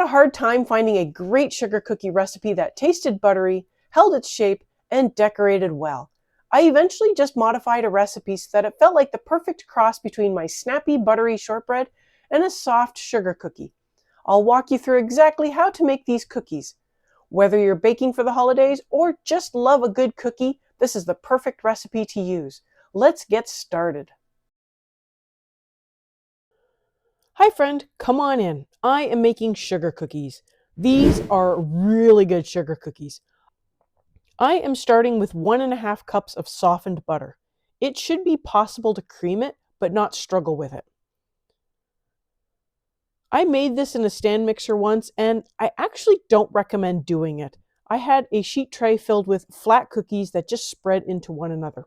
a hard time finding a great sugar cookie recipe that tasted buttery, held its shape, and decorated well. I eventually just modified a recipe so that it felt like the perfect cross between my snappy buttery shortbread and a soft sugar cookie. I'll walk you through exactly how to make these cookies. Whether you're baking for the holidays or just love a good cookie, this is the perfect recipe to use. Let's get started. Hi friend, come on in. I am making sugar cookies. These are really good sugar cookies. I am starting with 1.5 cups of softened butter. It should be possible to cream it, but not struggle with it. I made this in a stand mixer once, and I actually don't recommend doing it. I had a sheet tray filled with flat cookies that just spread into one another.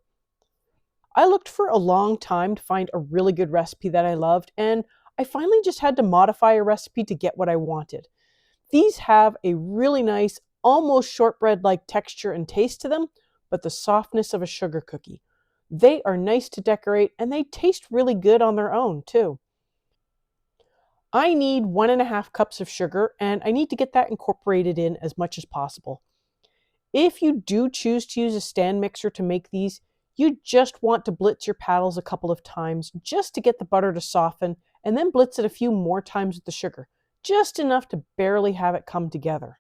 I looked for a long time to find a really good recipe that I loved, and I finally just had to modify a recipe to get what I wanted. These have a really nice, almost shortbread-like texture and taste to them, but the softness of a sugar cookie. They are nice to decorate, and they taste really good on their own, too. I need 1.5 cups of sugar, and I need to get that incorporated in as much as possible. If you do choose to use a stand mixer to make these, you just want to blitz your paddles a couple of times just to get the butter to soften, and then blitz it a few more times with the sugar, just enough to barely have it come together.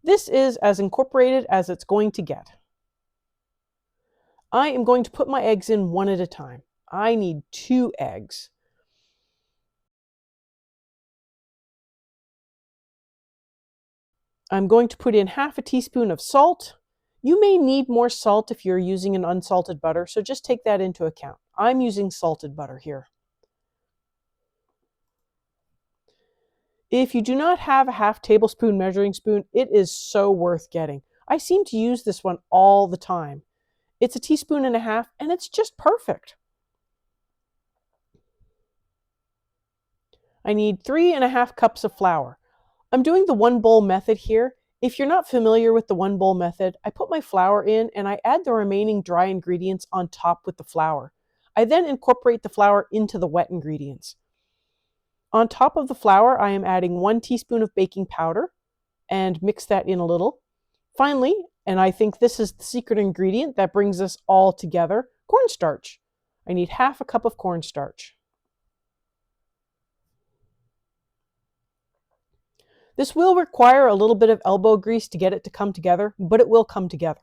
This is as incorporated as it's going to get. I am going to put my eggs in one at a time. I need 2 eggs. I'm going to put in half a teaspoon of salt. You may need more salt if you're using an unsalted butter, so just take that into account. I'm using salted butter here. If you do not have a half tablespoon measuring spoon, it is so worth getting. I seem to use this one all the time. It's 1.5 teaspoons, and it's just perfect. I need 3.5 cups of flour. I'm doing the 1 bowl method here. If you're not familiar with the 1 bowl method, I put my flour in and I add the remaining dry ingredients on top with the flour. I then incorporate the flour into the wet ingredients. On top of the flour, I am adding 1 teaspoon of baking powder and mix that in a little. Finally, and I think this is the secret ingredient that brings us all together, cornstarch. I need half a cup of cornstarch. This will require a little bit of elbow grease to get it to come together, but it will come together.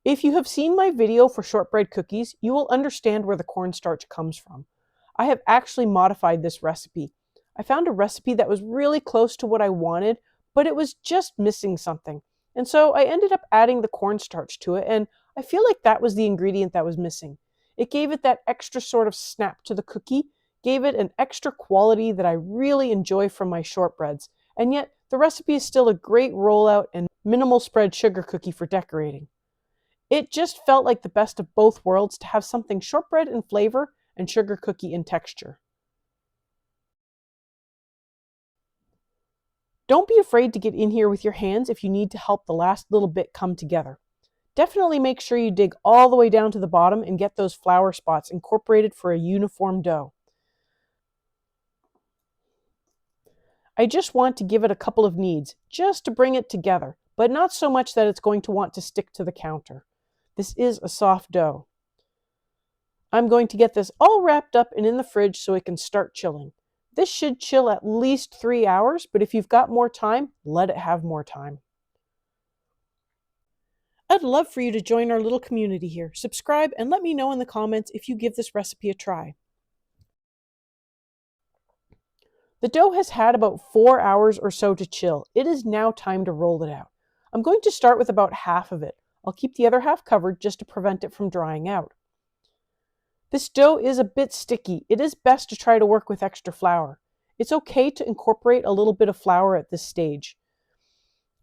If you have seen my video for shortbread cookies, you will understand where the cornstarch comes from. I have actually modified this recipe. I found a recipe that was really close to what I wanted, but it was just missing something. And so I ended up adding the cornstarch to it, and I feel like that was the ingredient that was missing. It gave it that extra sort of snap to the cookie, gave it an extra quality that I really enjoy from my shortbreads, and yet the recipe is still a great rollout and minimal spread sugar cookie for decorating. It just felt like the best of both worlds to have something shortbread in flavor and sugar cookie in texture. Don't be afraid to get in here with your hands if you need to help the last little bit come together. Definitely make sure you dig all the way down to the bottom and get those flour spots incorporated for a uniform dough. I just want to give it a couple of kneads, just to bring it together, but not so much that it's going to want to stick to the counter. This is a soft dough. I'm going to get this all wrapped up and in the fridge so it can start chilling. This should chill at least 3 hours, but if you've got more time, let it have more time. I'd love for you to join our little community here. Subscribe and let me know in the comments if you give this recipe a try. The dough has had about 4 hours or so to chill. It is now time to roll it out. I'm going to start with about half of it. I'll keep the other half covered just to prevent it from drying out. This dough is a bit sticky. It is best to try to work with extra flour. It's okay to incorporate a little bit of flour at this stage.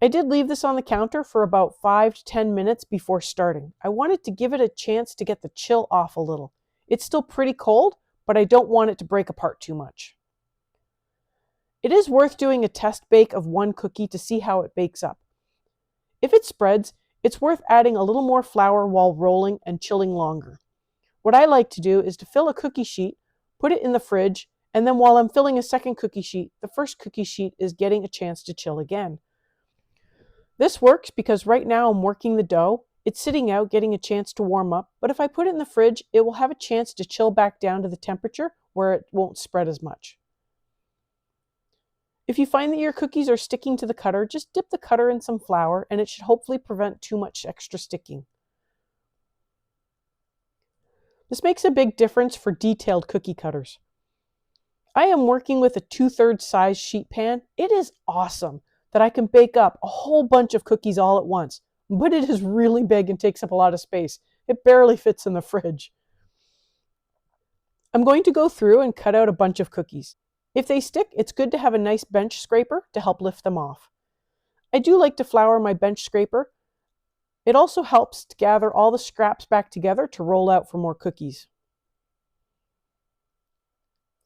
I did leave this on the counter for about 5 to 10 minutes before starting. I wanted to give it a chance to get the chill off a little. It's still pretty cold, but I don't want it to break apart too much. It is worth doing a test bake of 1 cookie to see how it bakes up. If it spreads, it's worth adding a little more flour while rolling and chilling longer. What I like to do is to fill a cookie sheet, put it in the fridge, and then while I'm filling a second cookie sheet, the first cookie sheet is getting a chance to chill again. This works because right now I'm working the dough. It's sitting out getting a chance to warm up, but if I put it in the fridge, it will have a chance to chill back down to the temperature where it won't spread as much. If you find that your cookies are sticking to the cutter, just dip the cutter in some flour and it should hopefully prevent too much extra sticking. This makes a big difference for detailed cookie cutters. I am working with a 2/3 size sheet pan. It is awesome that I can bake up a whole bunch of cookies all at once, but it is really big and takes up a lot of space. It barely fits in the fridge. I'm going to go through and cut out a bunch of cookies. If they stick, it's good to have a nice bench scraper to help lift them off. I do like to flour my bench scraper. It also helps to gather all the scraps back together to roll out for more cookies.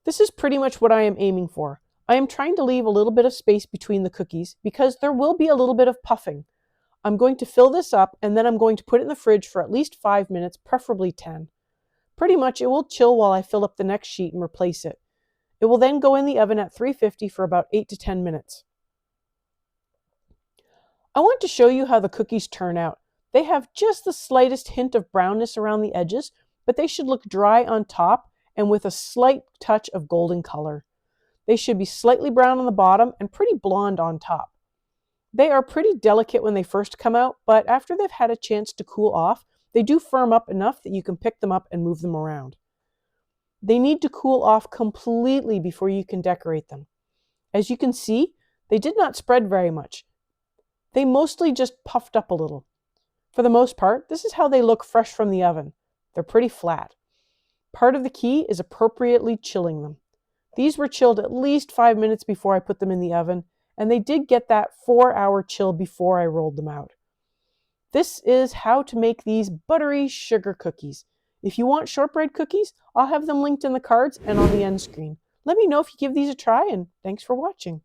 This is pretty much what I am aiming for. I am trying to leave a little bit of space between the cookies because there will be a little bit of puffing. I'm going to fill this up and then I'm going to put it in the fridge for at least 5 minutes, preferably 10. Pretty much it will chill while I fill up the next sheet and replace it. It will then go in the oven at 350 for about 8 to 10 minutes. I want to show you how the cookies turn out. They have just the slightest hint of brownness around the edges, but they should look dry on top and with a slight touch of golden color. They should be slightly brown on the bottom and pretty blonde on top. They are pretty delicate when they first come out, but after they've had a chance to cool off, they do firm up enough that you can pick them up and move them around. They need to cool off completely before you can decorate them. As you can see, they did not spread very much. They mostly just puffed up a little. For the most part, this is how they look fresh from the oven. They're pretty flat. Part of the key is appropriately chilling them. These were chilled at least 5 minutes before I put them in the oven, and they did get that 4-hour chill before I rolled them out. This is how to make these buttery sugar cookies. If you want shortbread cookies, I'll have them linked in the cards and on the end screen. Let me know if you give these a try, and thanks for watching.